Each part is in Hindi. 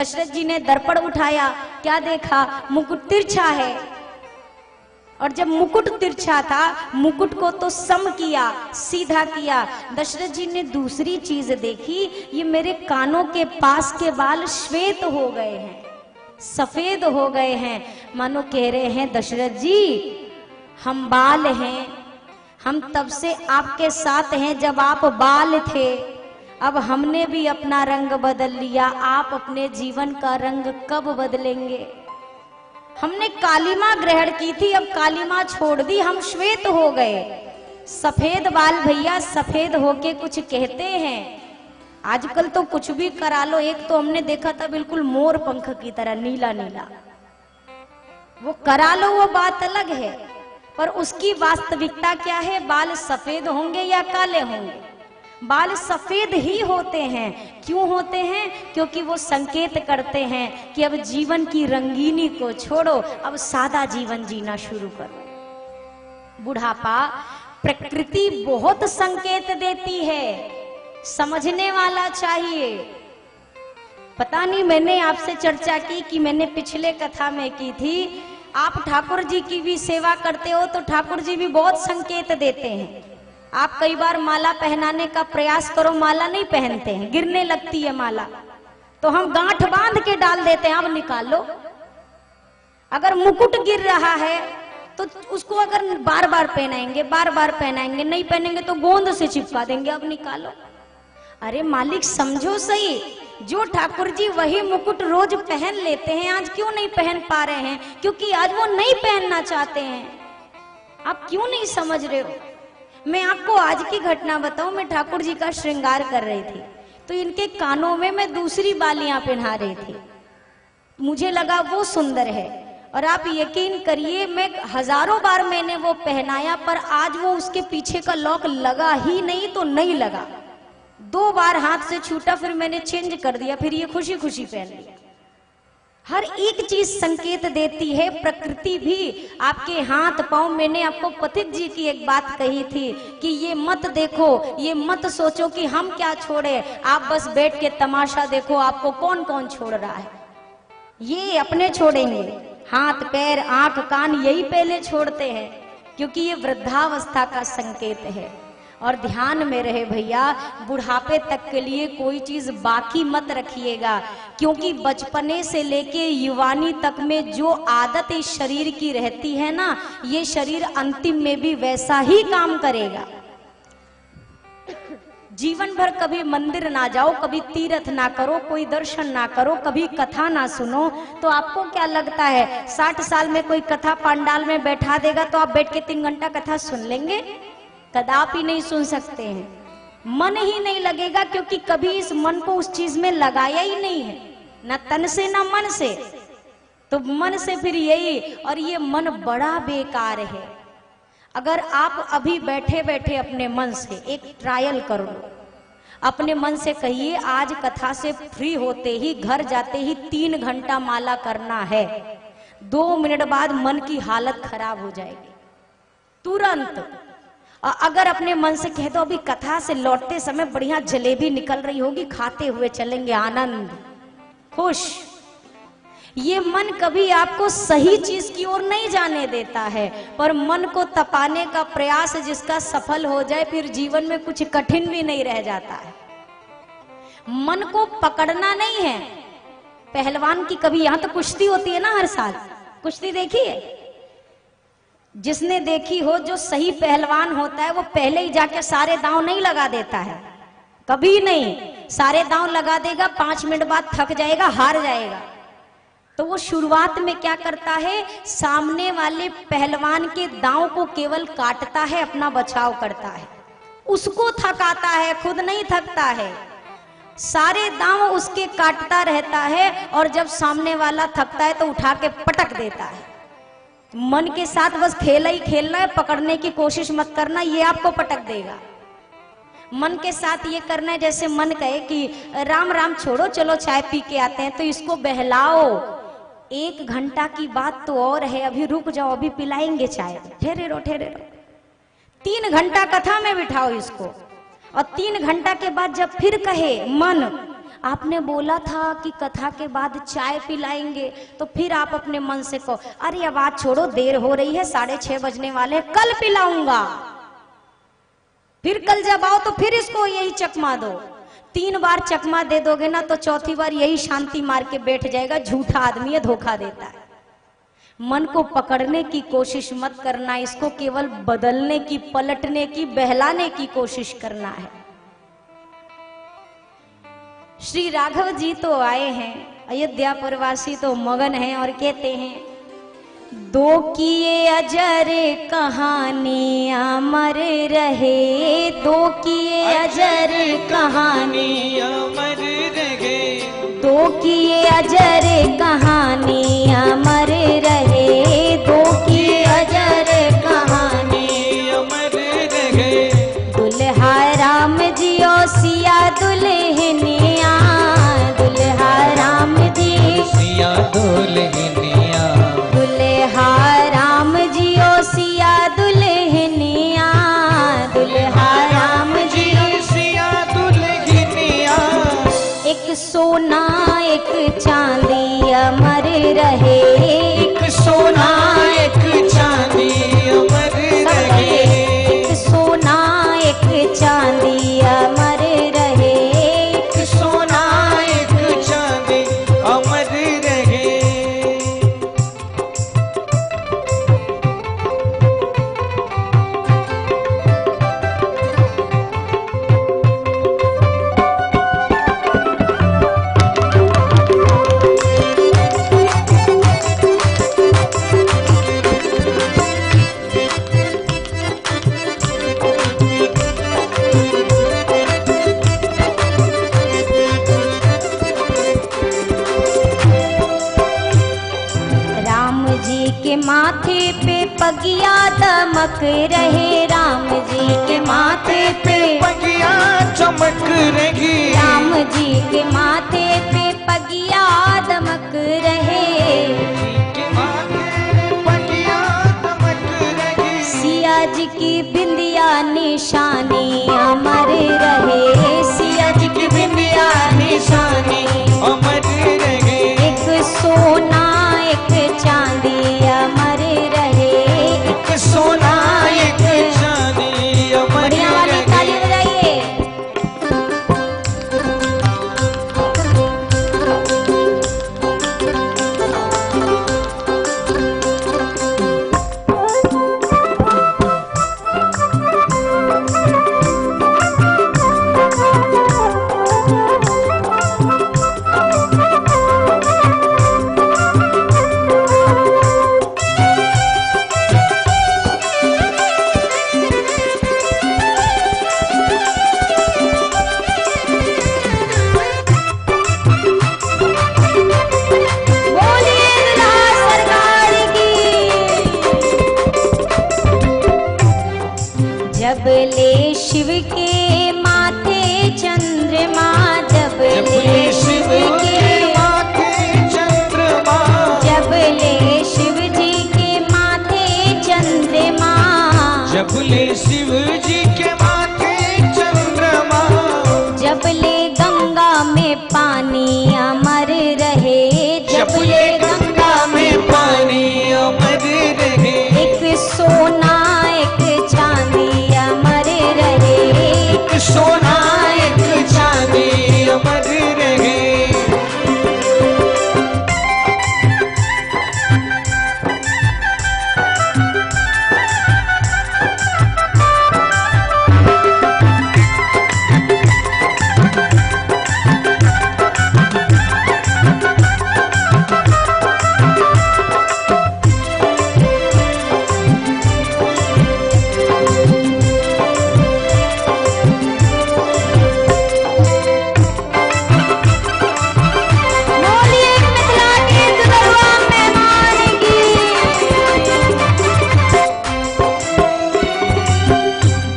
दशरथ जी ने दर्पण उठाया, क्या देखा? मुकुट तिरछा है। और जब मुकुट तिरछा था, मुकुट को तो सम किया, सीधा किया। दशरथ जी ने दूसरी चीज देखी, ये मेरे कानों के पास के बाल श्वेत हो गए हैं, सफेद हो गए हैं। मानो कह रहे हैं दशरथ जी, हम बाल हैं, हम तब से आपके साथ हैं जब आप बाल थे। अब हमने भी अपना रंग बदल लिया, आप अपने जीवन का रंग कब बदलेंगे? हमने कालिमा ग्रहण की थी, अब कालिमा छोड़ दी, हम श्वेत हो गए। सफेद बाल भैया सफेद होके कुछ कहते हैं। आजकल तो कुछ भी करा लो, एक तो हमने देखा था बिल्कुल मोर पंख की तरह नीला नीला, वो करा लो वो बात अलग है, पर उसकी वास्तविकता क्या है? बाल सफेद होंगे या काले होंगे? बाल सफेद ही होते हैं। क्यों होते हैं? क्योंकि वो संकेत करते हैं कि अब जीवन की रंगीनी को छोड़ो, अब सादा जीवन जीना शुरू करो। बुढ़ापा प्रकृति बहुत संकेत देती है, समझने वाला चाहिए। पता नहीं, मैंने आपसे चर्चा की कि मैंने पिछले कथा में की थी, आप ठाकुर जी की भी सेवा करते हो तो ठाकुर जी भी बहुत संकेत देते हैं। आप कई बार माला पहनाने का प्रयास करो, माला नहीं पहनते हैं, गिरने लगती है माला, तो हम गांठ बांध के डाल देते हैं, अब निकाल लो। अगर मुकुट गिर रहा है तो उसको अगर बार बार पहनाएंगे, बार बार पहनाएंगे, नहीं पहनेंगे तो गोंद से चिपका देंगे, अब निकालो। अरे मालिक समझो सही, जो ठाकुर जी वही मुकुट रोज पहन लेते हैं, आज क्यों नहीं पहन पा रहे हैं? क्योंकि आज वो नहीं पहनना चाहते हैं। आप क्यों नहीं समझ रहे हो? मैं आपको आज की घटना बताऊं, मैं ठाकुर जी का श्रृंगार कर रही थी, तो इनके कानों में मैं दूसरी बालियां पहना रही थी, मुझे लगा वो सुंदर है, और आप यकीन करिए मैं हजारों बार मैंने वो पहनाया, पर आज वो उसके पीछे का लॉक लगा ही नहीं, तो नहीं लगा। 2 बार हाथ से छूटा, फिर मैंने चेंज कर दिया, फिर ये खुशी खुशी पहन लिया। हर एक चीज संकेत देती है, प्रकृति भी आपके हाथ पांव। मैंने आपको पथिक जी की एक बात कही थी कि ये मत देखो, ये मत सोचो कि हम क्या छोड़े, आप बस बैठ के तमाशा देखो आपको कौन कौन छोड़ रहा है। ये अपने छोड़ेंगे, हाथ पैर आंख कान यही पहले छोड़ते हैं, क्योंकि ये वृद्धावस्था का संकेत है। और ध्यान में रहे भैया, बुढ़ापे तक के लिए कोई चीज बाकी मत रखिएगा, क्योंकि बचपने से लेके युवानी तक में जो आदत इस शरीर की रहती है ना, ये शरीर अंतिम में भी वैसा ही काम करेगा। जीवन भर कभी मंदिर ना जाओ, कभी तीर्थ ना करो, कोई दर्शन ना करो, कभी कथा ना सुनो, तो आपको क्या लगता है 60 साल में कोई कथा पंडाल में बैठा देगा तो आप बैठ के 3 घंटा कथा सुन लेंगे? कदापि नहीं सुन सकते हैं। मन ही नहीं लगेगा, क्योंकि कभी इस मन को उस चीज में लगाया ही नहीं है, न तन से न मन से, तो मन से फिर यही, और ये मन बड़ा बेकार है। अगर आप अभी बैठे बैठे अपने मन से एक ट्रायल कर लो, अपने मन से कहिए आज कथा से फ्री होते ही, घर जाते ही 3 घंटा माला करना है, 2 मिनट बाद मन की हालत खराब हो जाएगी तुरंत। अगर अपने मन से कह दो अभी कथा से लौटते समय बढ़िया जलेबी निकल रही होगी, खाते हुए चलेंगे, आनंद खुश, ये मन कभी आपको सही चीज की ओर नहीं जाने देता है। पर मन को तपाने का प्रयास जिसका सफल हो जाए, फिर जीवन में कुछ कठिन भी नहीं रह जाता है। मन को पकड़ना नहीं है। पहलवान की कभी, यहां तो कुश्ती होती है ना हर साल, कुश्ती देखी है? जिसने देखी हो, जो सही पहलवान होता है वो पहले ही जाके सारे दांव नहीं लगा देता है, कभी नहीं। सारे दांव लगा देगा, 5 मिनट बाद थक जाएगा, हार जाएगा। तो वो शुरुआत में क्या करता है, सामने वाले पहलवान के दांव को केवल काटता है, अपना बचाव करता है, उसको थकाता है, खुद नहीं थकता है। सारे दांव उसके काटता रहता है, और जब सामने वाला थकता है तो उठा के पटक देता है। मन के साथ बस खेला ही खेलना है, पकड़ने की कोशिश मत करना, ये आपको पटक देगा। मन के साथ ये करना है जैसे मन कहे कि राम राम छोड़ो, चलो चाय पी के आते हैं, तो इसको बहलाओ। 1 घंटा की बात तो और है, अभी रुक जाओ, अभी पिलाएंगे चाय, ठहरे रहो ठहरे रहो। 3 घंटा कथा में बिठाओ इसको, और 3 घंटा के बाद जब फिर कहे मन आपने बोला था कि कथा के बाद चाय पिलाएंगे, तो फिर आप अपने मन से कहो अरे अब बात छोड़ो, देर हो रही है, 6:30 बजने वाले हैं, कल पिलाऊंगा। फिर कल जब आओ तो फिर इसको यही चकमा दो। 3 बार चकमा दे दोगे ना तो चौथी बार यही शांति मार के बैठ जाएगा। झूठा आदमी है, धोखा देता है। मन को पकड़ने की कोशिश मत करना, इसको केवल बदलने की, पलटने की, बहलाने की कोशिश करना है। श्री राघव जी तो आए हैं, अयोध्या प्रवासी तो मगन हैं और कहते हैं, दो किए अजर कहानी अमर रहे, दो किए अजर कहानी अमर रहे, दो किए अजर कहानी अमर रहे, दो किए अजर कहानी अमर रहे। दुल्हा राम जियो सिया दुल्हनिया, दुल्हा राम जी सिया दुल्हनिया, दुल्हा राम जियो सिया दुल्हनिया, दुल्हा राम जी सिया दुल्हनिया। एक सोना एक चांदी अमर रहे, एक सोना एक चांदी अमर रहे, एक सोना एक चांदी अमर रहे, एक सोना एक चांदी अमर रहे। राम जी के माथे पे पगिया दमक रहे, राम जी के माथे पे, पगिया चमक रही, राम जी के माथे पे पगिया दमक रहे, के माथे पगिया चमक रही। सिया जी की बिंदिया निशानी अमर रहे, सिया जी की बिंदिया निशानी अमर रहे, एक सोना एक चांदी अमर रहे, एक सोना एक चांदी अमर बढ़िया वाली रहे। ताली बजाइए। बोलिए दुल्हा सरकार की। जब ले शिव के माथे चंद्रमा, जब ले शिव के, माथे चंद्रमा, जब ले शिव जी के माथे चंद्रमा, जब ले शिव जी के माथे चंद्रमा, जब ले गंगा में पानी अमर रहे, जब ले गंगा में पानी अमर रहे, एक सोना एक चांदी अमर रहे, एक सोना एक चांदी अमर रहे। बोलिए मिथिला के दुल्हा मेहमान की।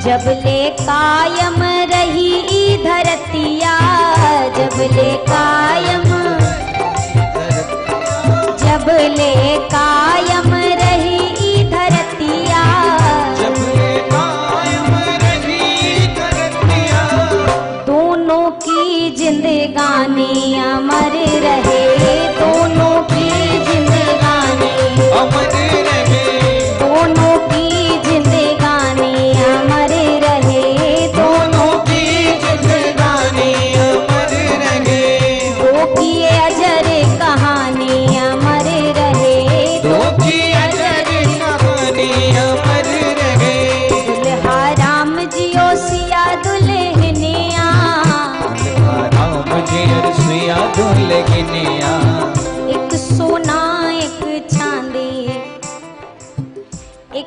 जब ले कायम रही ई धरतिया, जब ले कायम, जब ले कायम रही ई धरतिया, जब ले कायम रही धरतिया, दोनों की जिंदगानी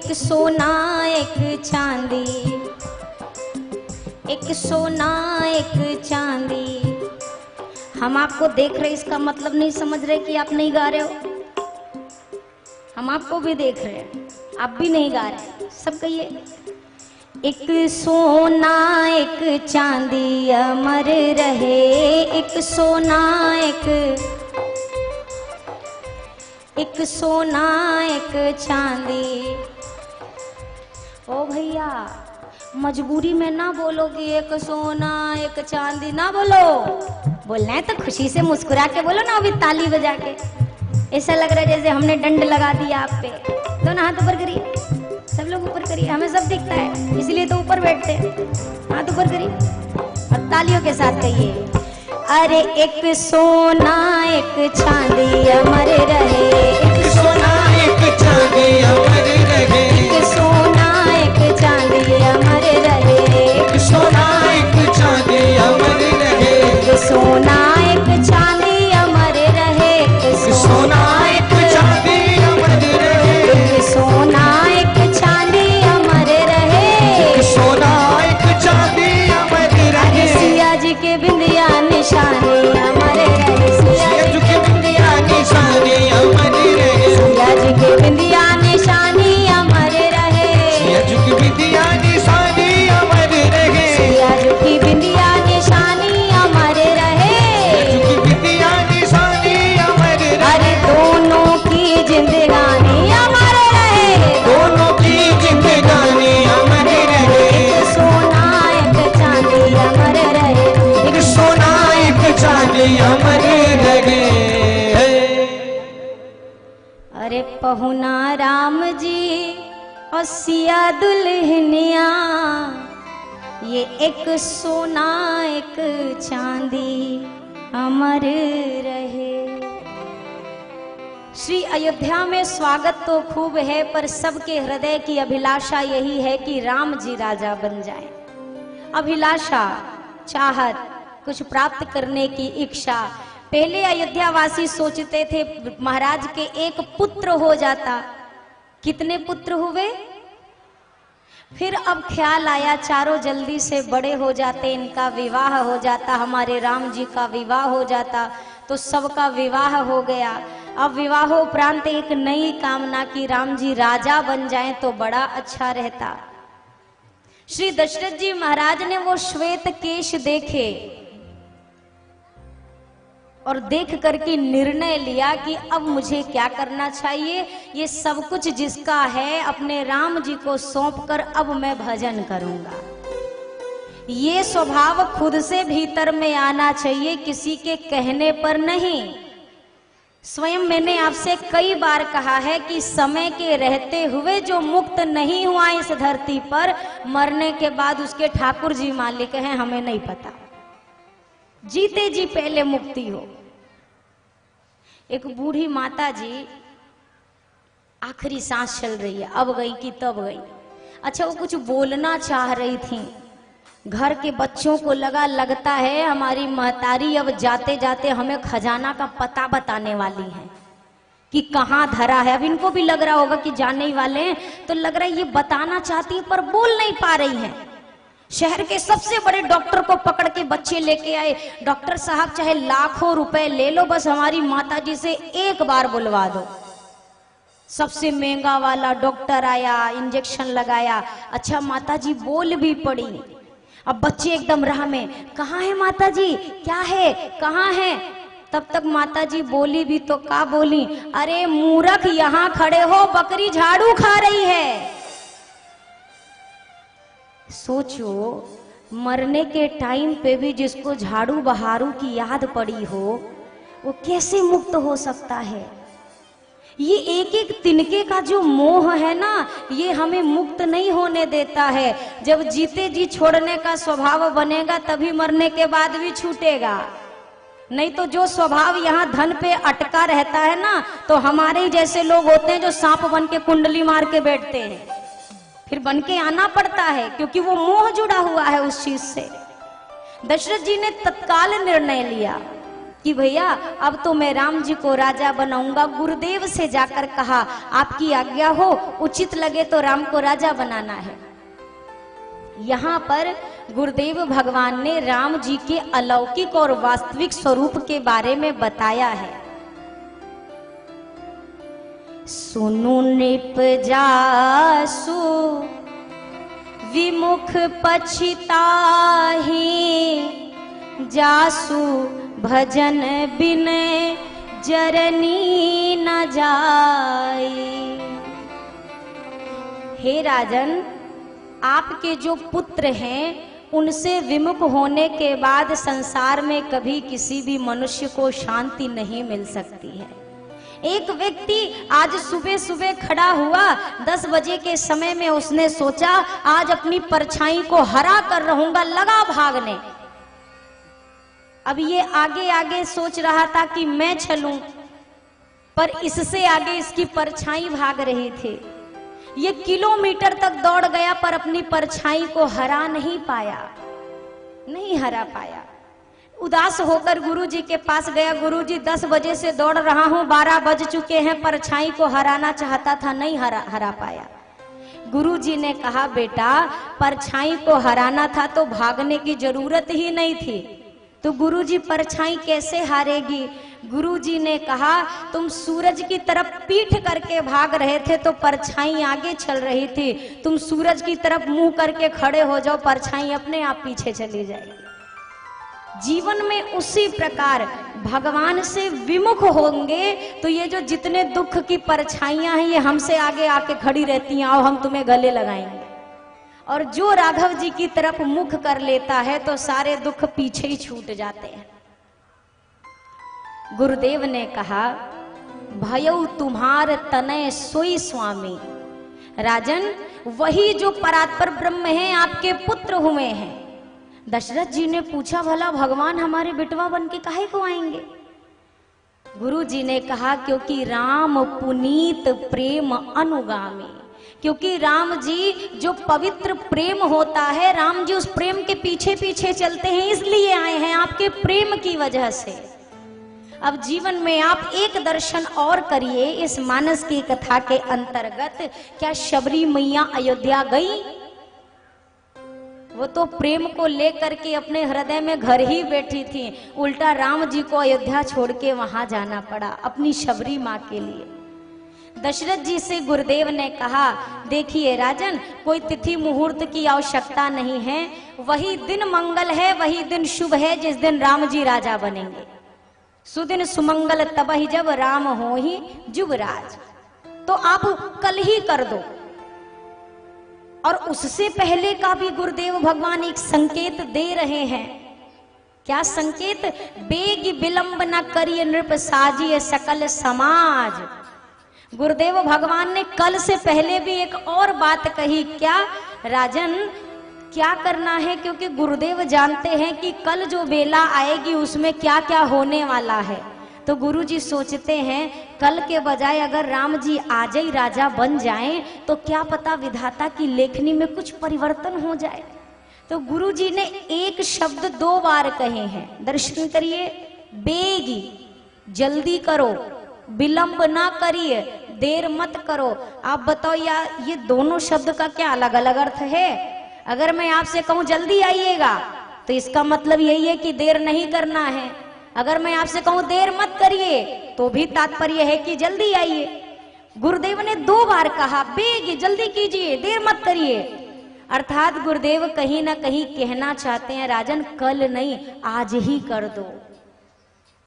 एक सोना एक चांदी, एक सोना एक चांदी। हम आपको देख रहे, इसका मतलब नहीं समझ रहे कि आप नहीं गा रहे हो। हम आपको भी देख रहे हैं, आप भी नहीं गा रहे। सब कहिए, एक सोना एक चांदी अमर रहे, एक सोना एक सोना एक चांदी। ओ भैया, मजबूरी में ना बोलो कि एक सोना एक चांदी, ना बोलो। बोलना है तो खुशी से मुस्कुरा के बोलो ना, अभी ताली बजा के। ऐसा लग रहा है जैसे हमने दंड लगा दिया आप पे। दोनों हाथ ऊपर करिए, सब लोग ऊपर करिए, हमें सब दिखता है इसलिए तो ऊपर बैठते हैं। हाथ ऊपर करिए और तालियों के साथ कहिए, अरे एक सोना एक चांदी अमर रहे, एक सोना एक चांदी अमर रहे, एक सोना एक चांदी अमर रहे, एक सोना एक चांदी अमर रहे, एक सोना एक चांदी अमर रहे, एक सोना एक चांदी अमर रहे, एक सोना एक चांदी अमर रहे, एक सोना एक चांदी अमर रहे। सिया जी के बिंदिया निशानी अमर रहे, सिया जी के बिंदिया निशानी अमर रहे, सिया जी के बिंदिया निशानी अमर रहे, सिया जी की बिंदिया निशानी अमर रहे, सिया जी की बिंदिया निशानी अमर रहे। सिया जी की बिंदिया निशानी अमर रहे। अरे दोनों की जिंदगानी अमर रहे, दोनों की जिंदगानी अमर रहे, एक सोना एक चांदी अमर रहे, एक सोना एक चांदी अमर रहे। अरे पहुना राम जी और सिया दुल्हनिया, ये एक सोना एक चांदी अमर रहे। श्री अयोध्या में स्वागत तो खूब है, पर सबके हृदय की अभिलाषा यही है कि राम जी राजा बन जाएं। अभिलाषा, चाहत, कुछ प्राप्त करने की इच्छा। पहले अयोध्या वासी सोचते थे महाराज के एक पुत्र हो जाता। कितने पुत्र हुए? फिर अब ख्याल आया चारों जल्दी से बड़े हो जाते, इनका विवाह हो जाता, हमारे राम जी का विवाह हो जाता, तो सबका विवाह हो गया। अब विवाहोपरांत एक नई कामना की राम जी राजा बन जाएं तो बड़ा अच्छा रहता। श्री दशरथ जी महाराज ने वो श्वेत केश देखे और देख करके निर्णय लिया कि अब मुझे क्या करना चाहिए। ये सब कुछ जिसका है अपने राम जी को सौंपकर अब मैं भजन करूंगा। ये स्वभाव खुद से भीतर में आना चाहिए, किसी के कहने पर नहीं। स्वयं मैंने आपसे कई बार कहा है कि समय के रहते हुए जो मुक्त नहीं हुआ इस धरती पर, मरने के बाद उसके ठाकुर जी मालिक हैं, हमें नहीं पता। जीते जी पहले मुक्ति हो। एक बूढ़ी माता जी आखिरी सांस चल रही है, अब गई कि तब गई। अच्छा, वो कुछ बोलना चाह रही थी। घर के बच्चों को लगता है हमारी महतारी अब जाते जाते हमें खजाना का पता बताने वाली है कि कहाँ धरा है। अब इनको भी लग रहा होगा कि जाने ही वाले हैं, तो लग रहा है ये बताना चाहती है पर बोल नहीं पा रही हैं। शहर के सबसे बड़े डॉक्टर को पकड़ के बच्चे लेके आए। डॉक्टर साहब चाहे लाखों रुपए ले लो, बस हमारी माता जी से एक बार बुलवा दो। सबसे महंगा वाला डॉक्टर आया, इंजेक्शन लगाया। अच्छा, माता जी बोल भी पड़ी। अब बच्चे एकदम राह में, कहाँ है माता जी, क्या है, कहाँ है? तब तक माता जी बोली भी तो क्या बोली, अरे मूर्ख यहाँ खड़े हो, बकरी झाड़ू खा रही है। सोचो, मरने के टाइम पे भी जिसको झाड़ू बहारू की याद पड़ी हो, वो कैसे मुक्त हो सकता है? ये एक एक तिनके का जो मोह है ना, ये हमें मुक्त नहीं होने देता है। जब जीते जी छोड़ने का स्वभाव बनेगा तभी मरने के बाद भी छूटेगा। नहीं तो जो स्वभाव यहाँ धन पे अटका रहता है ना, तो हमारे ही जैसे लोग होते हैं जो सांप बन के कुंडली मार के बैठते हैं। फिर बन के आना पड़ता है क्योंकि वो मोह जुड़ा हुआ है उस चीज से। दशरथ जी ने तत्काल निर्णय लिया कि भैया अब तो मैं राम जी को राजा बनाऊंगा। गुरुदेव से जाकर कहा आपकी आज्ञा हो, उचित लगे तो राम को राजा बनाना है। यहाँ पर गुरुदेव भगवान ने राम जी के अलौकिक और वास्तविक स्वरूप के बारे में बताया है। सुनु नृप जासु विमुख पछिताहि, जासु भजन बिन जरनी न जाई। हे राजन, आपके जो पुत्र हैं उनसे विमुख होने के बाद संसार में कभी किसी भी मनुष्य को शांति नहीं मिल सकती है। एक व्यक्ति आज सुबह सुबह खड़ा हुआ, 10 बजे के समय में उसने सोचा आज अपनी परछाई को हरा कर रहूंगा, लगा भागने। अब ये आगे आगे सोच रहा था कि मैं चलूं, पर इससे आगे इसकी परछाई भाग रही थी। ये किलोमीटर तक दौड़ गया पर अपनी परछाई को हरा नहीं पाया, नहीं हरा पाया। उदास होकर गुरुजी के पास गया। गुरुजी 10 बजे से दौड़ रहा हूं, 12 बज चुके हैं, परछाई को हराना चाहता था, नहीं हरा पाया। गुरुजी ने कहा बेटा परछाई को हराना था तो भागने की जरूरत ही नहीं थी, तो गुरुजी परछाई कैसे हारेगी। गुरुजी ने कहा तुम सूरज की तरफ पीठ करके भाग रहे थे तो परछाई आगे चल रही थी, तुम सूरज की तरफ मुंह करके खड़े हो जाओ, परछाई अपने आप पीछे चली जाएगी। जीवन में उसी प्रकार भगवान से विमुख होंगे तो ये जो जितने दुख की परछाइयां हैं ये हमसे आगे आके खड़ी रहती हैं, आओ हम तुम्हें गले लगाएंगे। और जो राघव जी की तरफ मुख कर लेता है तो सारे दुख पीछे ही छूट जाते हैं। गुरुदेव ने कहा भयउ तुम्हार तनय सोई स्वामी। राजन, वही जो परात्पर ब्रह्म है आपके पुत्र हुए हैं। दशरथ जी ने पूछा भला भगवान हमारे बिटवा बन के काहे को आएंगे। गुरु जी ने कहा क्योंकि राम पुनीत प्रेम अनुगामी, क्योंकि राम जी जो पवित्र प्रेम होता है, राम जी उस प्रेम के पीछे पीछे चलते हैं, इसलिए आए हैं आपके प्रेम की वजह से। अब जीवन में आप एक दर्शन और करिए इस मानस की कथा के अंतर्गत। क्या शबरी मैया अयोध्या गई? वो तो प्रेम को लेकर के अपने हृदय में घर ही बैठी थी, उल्टा राम जी को अयोध्या छोड़ के वहां जाना पड़ा अपनी शबरी माँ के लिए। दशरथ जी से गुरुदेव ने कहा देखिए राजन, कोई तिथि मुहूर्त की आवश्यकता नहीं है, वही दिन मंगल है, वही दिन शुभ है जिस दिन राम जी राजा बनेंगे। सुदिन सुमंगल तबहि जब राम हो ही जुबराज। तो आप कल ही कर दो। और उससे पहले का भी गुरुदेव भगवान एक संकेत दे रहे हैं। क्या संकेत? बेग विलंब न करिए नृप साजिए सकल समाज। गुरुदेव भगवान ने कल से पहले भी एक और बात कही। क्या राजन, क्या करना है? क्योंकि गुरुदेव जानते हैं कि कल जो बेला आएगी उसमें क्या क्या होने वाला है। तो गुरुजी सोचते हैं कल के बजाय अगर राम जी आज ही राजा बन जाएं तो क्या पता विधाता की लेखनी में कुछ परिवर्तन हो जाए। तो गुरुजी ने एक शब्द 2 बार कहे हैं, दर्शन करिए। बेगी, जल्दी करो, विलंब ना करिए, देर मत करो। आप बताओ यार, ये दोनों शब्द का क्या अलग अलग अर्थ है? अगर मैं आपसे कहूं जल्दी आइएगा तो इसका मतलब यही है कि देर नहीं करना है। अगर मैं आपसे कहूं देर मत करिए तो भी तात्पर्य है कि जल्दी आइए। गुरुदेव ने 2 बार कहा बेग, जल्दी कीजिए, देर मत करिए। अर्थात गुरुदेव कहीं ना कहीं कहना चाहते हैं राजन कल नहीं आज ही कर दो।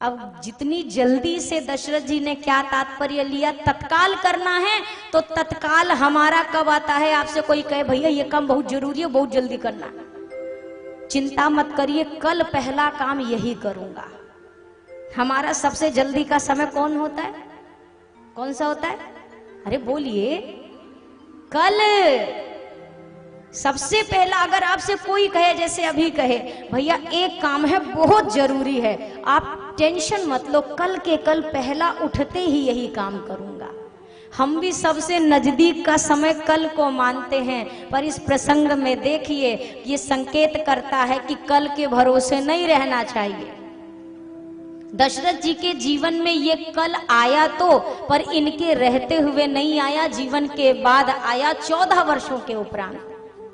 अब जितनी जल्दी से दशरथ जी ने क्या तात्पर्य लिया, तत्काल करना है तो तत्काल हमारा कब आता है? आपसे कोई कहे भैया ये काम बहुत जरूरी है, बहुत जल्दी करना, चिंता मत करिए, कल पहला काम यही करूंगा। हमारा सबसे जल्दी का समय कौन होता है? कौन सा होता है? अरे बोलिए, कल सबसे पहला। अगर आपसे कोई कहे, जैसे अभी कहे भैया एक काम है बहुत जरूरी है, आप टेंशन मत लो, कल के कल पहला उठते ही यही काम करूंगा। हम भी सबसे नजदीक का समय कल को मानते हैं, पर इस प्रसंग में देखिए ये संकेत करता है कि कल के भरोसे नहीं रहना चाहिए। दशरथ जी के जीवन में ये कल आया तो, पर इनके रहते हुए नहीं आया, जीवन के बाद आया 14 वर्षों के उपरांत।